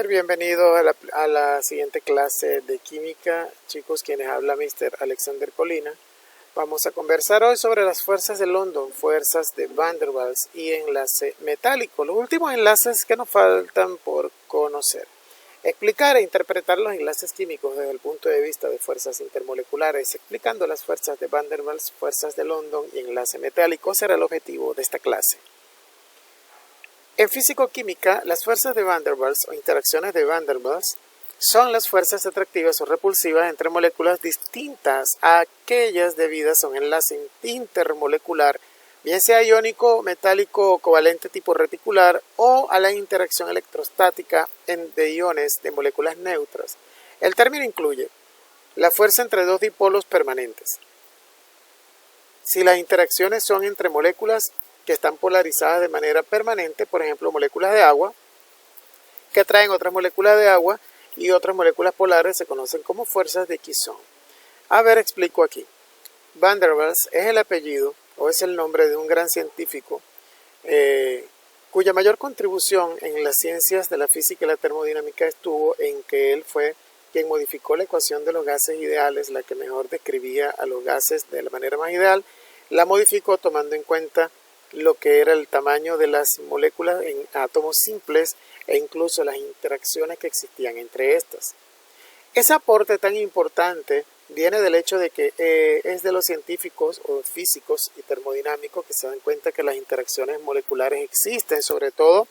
Bienvenido a la siguiente clase de química, chicos, quienes habla Mr. Alexander Colina. Vamos a conversar hoy sobre las fuerzas de London, fuerzas de Van der Waals y enlace metálico, los últimos enlaces que nos faltan por conocer. Explicar e interpretar los enlaces químicos desde el punto de vista de fuerzas intermoleculares, explicando las fuerzas de Van der Waals, fuerzas de London y enlace metálico será el objetivo de esta clase. En físico-química, las fuerzas de Van der Waals o interacciones de Van der Waals son las fuerzas atractivas o repulsivas entre moléculas distintas a aquellas debidas a un enlace intermolecular, bien sea iónico, metálico o covalente tipo reticular, o a la interacción electrostática de iones de moléculas neutras. El término incluye la fuerza entre dos dipolos permanentes. Si las interacciones son entre moléculas que están polarizadas de manera permanente, por ejemplo, moléculas de agua, que atraen otras moléculas de agua y otras moléculas polares se conocen como fuerzas de Kisson. Explico aquí. Van der Waals es el apellido o es el nombre de un gran científico cuya mayor contribución en las ciencias de la física y la termodinámica estuvo en que él fue quien modificó la ecuación de los gases ideales, la que mejor describía a los gases de la manera más ideal, la modificó tomando en cuenta lo que era el tamaño de las moléculas en átomos simples e incluso las interacciones que existían entre estas. Ese aporte tan importante viene del hecho de que es de los científicos o físicos y termodinámicos que se dan cuenta que las interacciones moleculares existen, sobre todo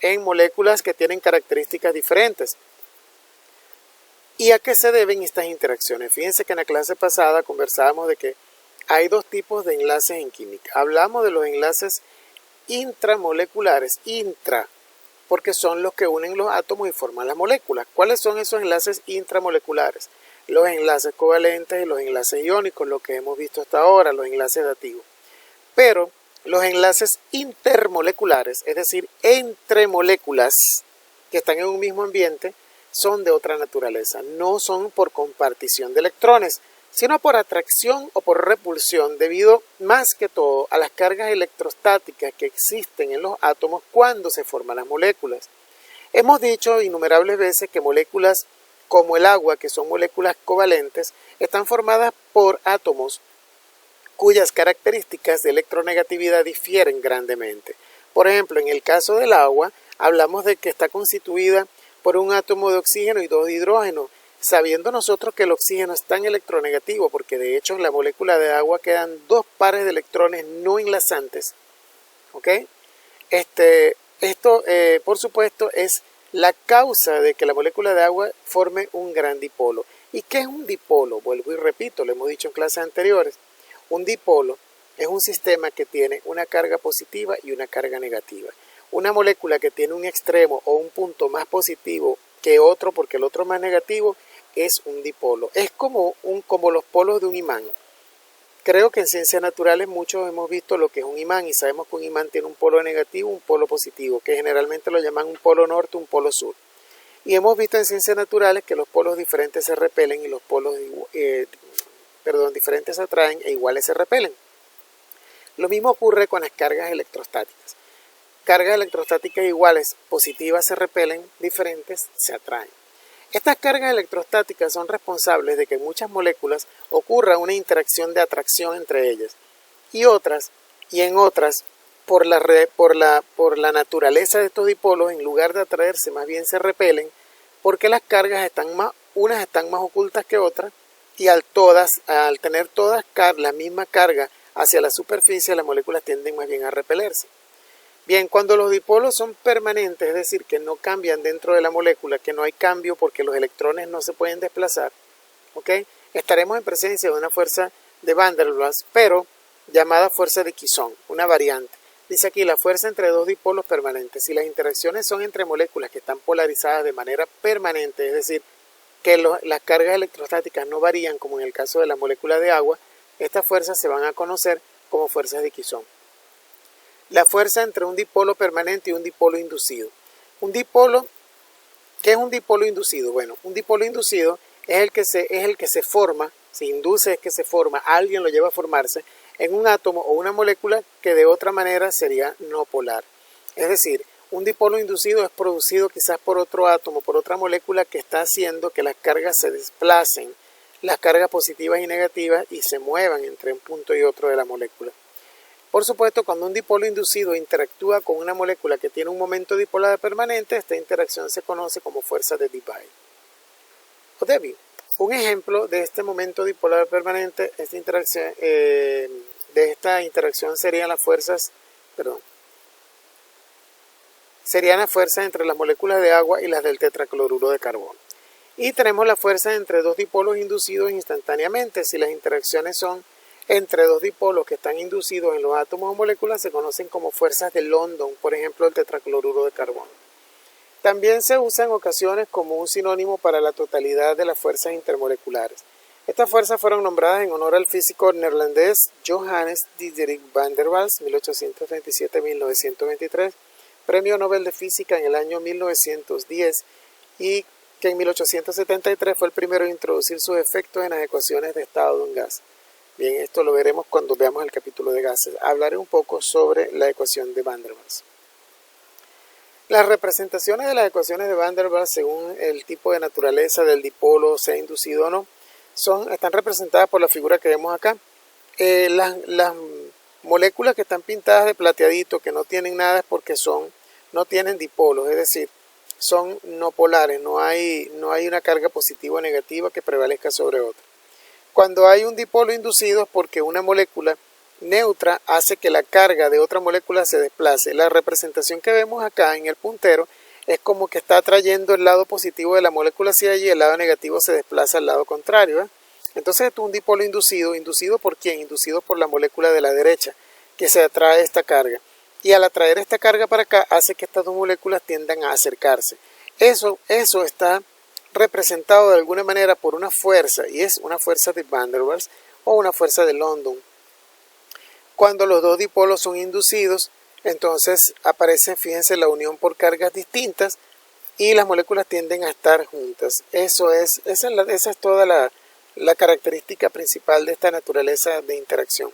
en moléculas que tienen características diferentes. ¿Y a qué se deben estas interacciones? Fíjense que en la clase pasada conversábamos de que hay dos tipos de enlaces en química. Hablamos de los enlaces intramoleculares, porque son los que unen los átomos y forman las moléculas. ¿Cuáles son esos enlaces intramoleculares? Los enlaces covalentes y los enlaces iónicos, lo que hemos visto hasta ahora, los enlaces dativos. Pero los enlaces intermoleculares, es decir, entre moléculas que están en un mismo ambiente, son de otra naturaleza. No son por compartición de electrones, sino por atracción o por repulsión, debido más que todo a las cargas electrostáticas que existen en los átomos cuando se forman las moléculas. Hemos dicho innumerables veces que moléculas como el agua, que son moléculas covalentes, están formadas por átomos cuyas características de electronegatividad difieren grandemente. Por ejemplo, en el caso del agua, hablamos de que está constituida por un átomo de oxígeno y dos de hidrógeno, sabiendo nosotros que el oxígeno es tan electronegativo, porque de hecho en la molécula de agua quedan dos pares de electrones no enlazantes. ¿Ok? Esto, por supuesto, es la causa de que la molécula de agua forme un gran dipolo. ¿Y qué es un dipolo? Vuelvo y repito, lo hemos dicho en clases anteriores. Un dipolo es un sistema que tiene una carga positiva y una carga negativa. Una molécula que tiene un extremo o un punto más positivo que otro, porque el otro es más negativo, es un dipolo. Es como los polos de un imán. Creo que en ciencias naturales muchos hemos visto lo que es un imán y sabemos que un imán tiene un polo negativo, un polo positivo, que generalmente lo llaman un polo norte, un polo sur. Y hemos visto en ciencias naturales que los polos diferentes se repelen y los polos diferentes se atraen e iguales se repelen. Lo mismo ocurre con las cargas electrostáticas. Cargas electrostáticas iguales, positivas se repelen, diferentes se atraen. Estas cargas electrostáticas son responsables de que en muchas moléculas ocurra una interacción de atracción entre ellas y en otras, por la naturaleza de estos dipolos, en lugar de atraerse más bien se repelen, porque las cargas unas están más ocultas que otras y al tener todas la misma carga hacia la superficie, las moléculas tienden más bien a repelerse. Bien, cuando los dipolos son permanentes, es decir, que no cambian dentro de la molécula, que no hay cambio porque los electrones no se pueden desplazar, ¿ok? Estaremos en presencia de una fuerza de Van der Waals, pero llamada fuerza de Kisson, una variante. Dice aquí la fuerza entre dos dipolos permanentes. Si las interacciones son entre moléculas que están polarizadas de manera permanente, es decir, que las cargas electrostáticas no varían como en el caso de la molécula de agua, estas fuerzas se van a conocer como fuerzas de Kisson. La fuerza entre un dipolo permanente y un dipolo inducido. ¿Qué es un dipolo inducido? Bueno, un dipolo inducido es el que se forma, se induce es que se forma, alguien lo lleva a formarse en un átomo o una molécula que de otra manera sería no polar. Es decir, un dipolo inducido es producido quizás por otro átomo, por otra molécula que está haciendo que las cargas se desplacen, las cargas positivas y negativas, y se muevan entre un punto y otro de la molécula. Por supuesto, cuando un dipolo inducido interactúa con una molécula que tiene un momento dipolar permanente, esta interacción se conoce como fuerza de Debye o Debye. Un ejemplo de este momento dipolar permanente, de esta interacción serían las fuerzas entre las moléculas de agua y las del tetracloruro de carbono. Y tenemos la fuerza entre dos dipolos inducidos instantáneamente. Si las interacciones son entre dos dipolos que están inducidos en los átomos o moléculas, se conocen como fuerzas de London, por ejemplo el tetracloruro de carbono. También se usa en ocasiones como un sinónimo para la totalidad de las fuerzas intermoleculares. Estas fuerzas fueron nombradas en honor al físico neerlandés Johannes Diederik van der Waals, 1827-1923, Premio Nobel de Física en el año 1910, y que en 1873 fue el primero en introducir sus efectos en las ecuaciones de estado de un gas. Bien, esto lo veremos cuando veamos el capítulo de gases. Hablaré un poco sobre la ecuación de Van der Waals. Las representaciones de las ecuaciones de Van der Waals, según el tipo de naturaleza del dipolo, sea inducido o no, están representadas por la figura que vemos acá. Las moléculas que están pintadas de plateadito, que no tienen nada, es porque no tienen dipolos, es decir, son no polares, no hay una carga positiva o negativa que prevalezca sobre otra. Cuando hay un dipolo inducido es porque una molécula neutra hace que la carga de otra molécula se desplace. La representación que vemos acá en el puntero es como que está atrayendo el lado positivo de la molécula hacia allí y el lado negativo se desplaza al lado contrario, ¿eh? Entonces esto es un dipolo inducido. ¿Inducido por quién? Inducido por la molécula de la derecha, que se atrae esta carga. Y al atraer esta carga para acá hace que estas dos moléculas tiendan a acercarse. Eso está representado de alguna manera por una fuerza, y es una fuerza de Van der Waals o una fuerza de London. Cuando los dos dipolos son inducidos, entonces aparece, fíjense, la unión por cargas distintas y las moléculas tienden a estar juntas. Esa es toda la característica principal de esta naturaleza de interacción.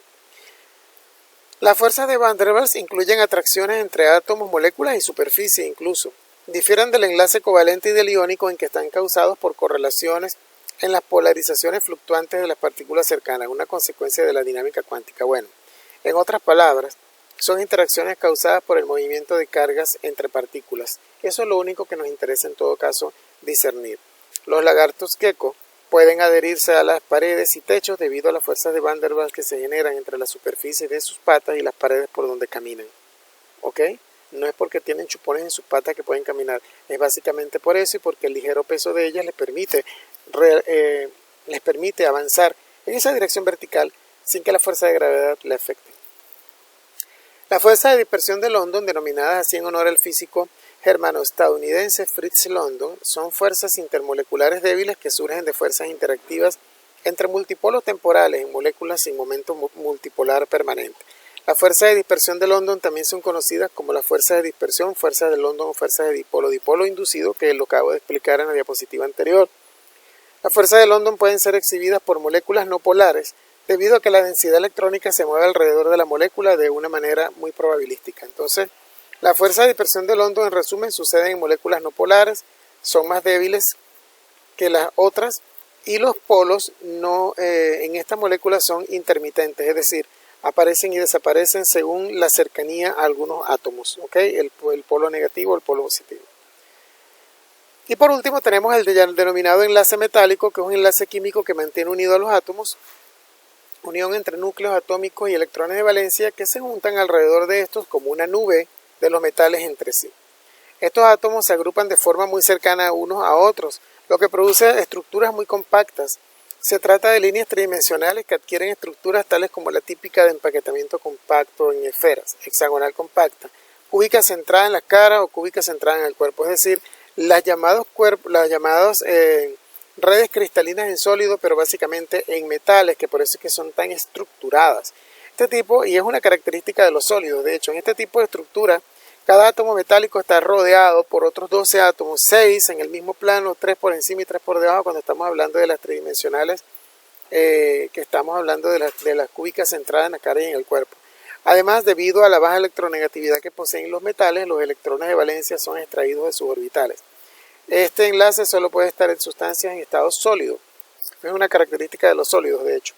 Las fuerzas de Van der Waals incluyen atracciones entre átomos, moléculas y superficie incluso. Difieren del enlace covalente y del iónico en que están causados por correlaciones en las polarizaciones fluctuantes de las partículas cercanas, una consecuencia de la dinámica cuántica. Bueno, en otras palabras, son interacciones causadas por el movimiento de cargas entre partículas. Eso es lo único que nos interesa en todo caso discernir. Los lagartos gecko pueden adherirse a las paredes y techos debido a las fuerzas de Van der Waals que se generan entre la superficie de sus patas y las paredes por donde caminan. ¿Ok? No es porque tienen chupones en sus patas que pueden caminar, es básicamente por eso y porque el ligero peso de ellas les permite avanzar en esa dirección vertical sin que la fuerza de gravedad le afecte. La fuerza de dispersión de London, denominadas así en honor al físico germano-estadounidense Fritz London, son fuerzas intermoleculares débiles que surgen de fuerzas interactivas entre multipolos temporales en moléculas sin momento multipolar permanente. Las fuerzas de dispersión de London también son conocidas como las fuerzas de dispersión, fuerzas de London o fuerzas de dipolo inducido, que lo acabo de explicar en la diapositiva anterior. Las fuerzas de London pueden ser exhibidas por moléculas no polares, debido a que la densidad electrónica se mueve alrededor de la molécula de una manera muy probabilística. Entonces, la fuerza de dispersión de London, en resumen, sucede en moléculas no polares, son más débiles que las otras, y los polos en esta molécula son intermitentes, es decir, aparecen y desaparecen según la cercanía a algunos átomos, ¿ok? El polo negativo, el polo positivo. Y por último tenemos el denominado enlace metálico, que es un enlace químico que mantiene unidos a los átomos, unión entre núcleos atómicos y electrones de valencia que se juntan alrededor de estos como una nube de los metales entre sí. Estos átomos se agrupan de forma muy cercana unos a otros, lo que produce estructuras muy compactas. Se trata de líneas tridimensionales que adquieren estructuras tales como la típica de empaquetamiento compacto en esferas, hexagonal compacta, cúbica centrada en la cara o cúbica centrada en el cuerpo, es decir, las llamadas redes cristalinas en sólido, pero básicamente en metales, que por eso es que son tan estructuradas. Y es una característica de los sólidos, de hecho, en este tipo de estructura, cada átomo metálico está rodeado por otros 12 átomos, 6 en el mismo plano, 3 por encima y 3 por debajo, cuando estamos hablando de las tridimensionales, que estamos hablando de las cúbicas centradas en la cara y en el cuerpo. Además, debido a la baja electronegatividad que poseen los metales, los electrones de valencia son extraídos de sus orbitales. Este enlace solo puede estar en sustancias en estado sólido. Es una característica de los sólidos, de hecho.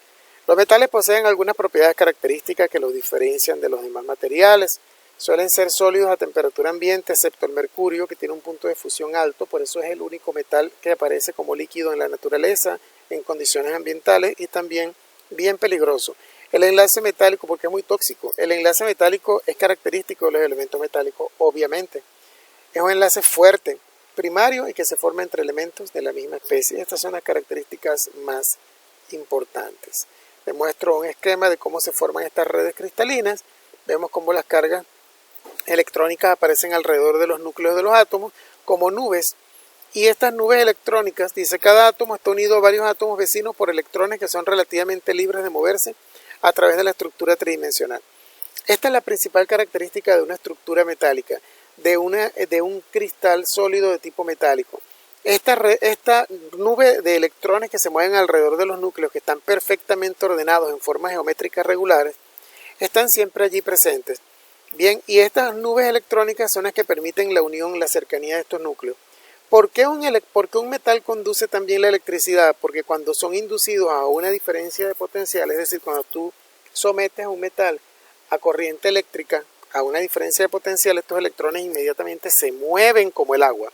Los metales poseen algunas propiedades características que los diferencian de los demás materiales. Suelen ser sólidos a temperatura ambiente, excepto el mercurio, que tiene un punto de fusión alto, por eso es el único metal que aparece como líquido en la naturaleza, en condiciones ambientales, y también bien peligroso. El enlace metálico, porque es muy tóxico. El enlace metálico es característico de los elementos metálicos, obviamente. Es un enlace fuerte, primario, y que se forma entre elementos de la misma especie. Estas son las características más importantes. Demuestro un esquema de cómo se forman estas redes cristalinas. Vemos cómo las cargas electrónicas aparecen alrededor de los núcleos de los átomos como nubes, y estas nubes electrónicas, dice, cada átomo está unido a varios átomos vecinos por electrones que son relativamente libres de moverse a través de la estructura tridimensional. Esta es la principal característica de una estructura metálica, de un cristal sólido de tipo metálico. Esta nube de electrones que se mueven alrededor de los núcleos, que están perfectamente ordenados en formas geométricas regulares, están siempre allí presentes. Bien, y estas nubes electrónicas son las que permiten la unión, la cercanía de estos núcleos. ¿Por qué un metal conduce también la electricidad? Porque cuando son inducidos a una diferencia de potencial, es decir, cuando tú sometes a un metal a corriente eléctrica, a una diferencia de potencial, estos electrones inmediatamente se mueven como el agua,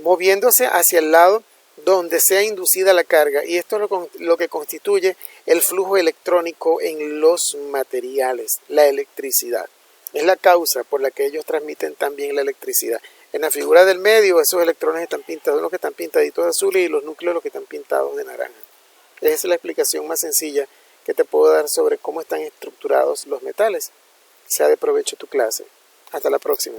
moviéndose hacia el lado donde sea inducida la carga, y esto es lo que constituye el flujo electrónico en los materiales, la electricidad. Es la causa por la que ellos transmiten también la electricidad. En la figura del medio, esos electrones están pintados, los que están pintaditos de azul, y los núcleos los que están pintados de naranja. Esa es la explicación más sencilla que te puedo dar sobre cómo están estructurados los metales. Sea de provecho tu clase. Hasta la próxima.